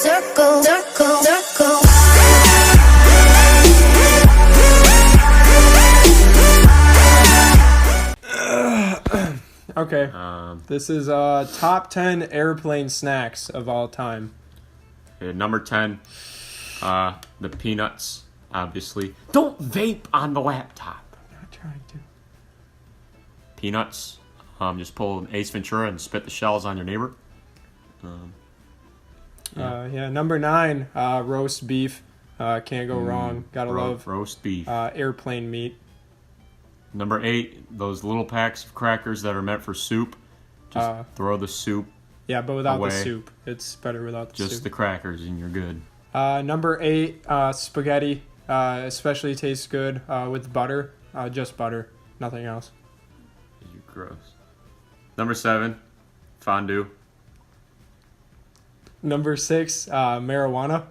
circle, circle, circle. Okay. This is top 10 airplane snacks of all time. Number 10, the peanuts, obviously. Don't vape on the laptop. I'm not trying to. Peanuts. Just pull an Ace Ventura and spit the shells on your neighbor. Number 9, roast beef. Can't go wrong. Gotta love roast beef. airplane meat. Number 8, those little packs of crackers that are meant for soup. Just throw the soup. Yeah, but without away. the soup. It's better without the soup. Just the crackers and you're good. Number 8, spaghetti. Especially tastes good with butter. Just butter. Nothing else. You're gross. Number 7, fondue. Number 6, marijuana.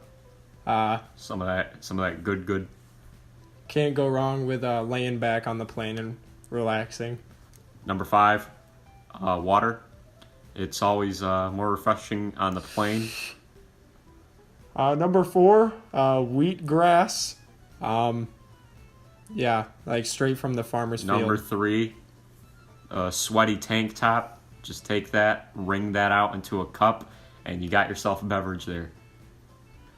Some of that good. Can't go wrong with laying back on the plane and relaxing. Number 5, water. It's always more refreshing on the plane. Number 4, wheatgrass. Yeah, like straight from the farmer's field. Number 3, sweaty tank top. Just take that, wring that out into a cup, and you got yourself a beverage there.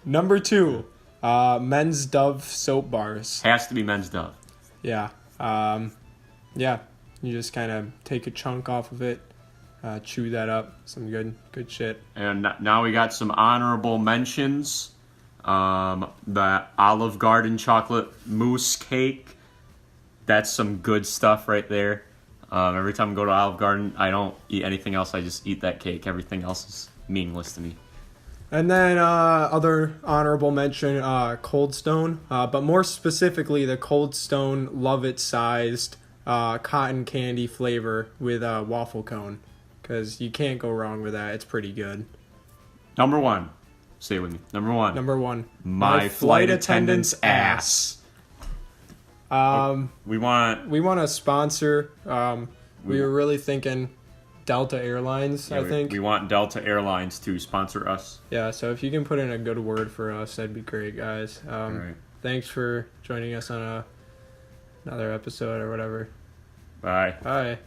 Number 2, Men's Dove soap bars. Has to be Men's Dove. Yeah. You just kind of take a chunk off of it, chew that up. Some good shit. And now we got some honorable mentions. The Olive Garden chocolate mousse cake. That's some good stuff right there. Every time I go to Olive Garden, I don't eat anything else. I just eat that cake. Everything else is meaningless to me. And then other honorable mention, Cold Stone. But more specifically, the Cold Stone Love-It-sized cotton candy flavor with a waffle cone. Because you can't go wrong with that. It's pretty good. Number 1. Say it with me. Number 1. Number 1. My flight attendant's ass. We want a sponsor. We were really thinking Delta Airlines, I think. We want Delta Airlines to sponsor us. Yeah, so if you can put in a good word for us, that'd be great, guys. All right. Thanks for joining us on another episode or whatever. Bye. Bye.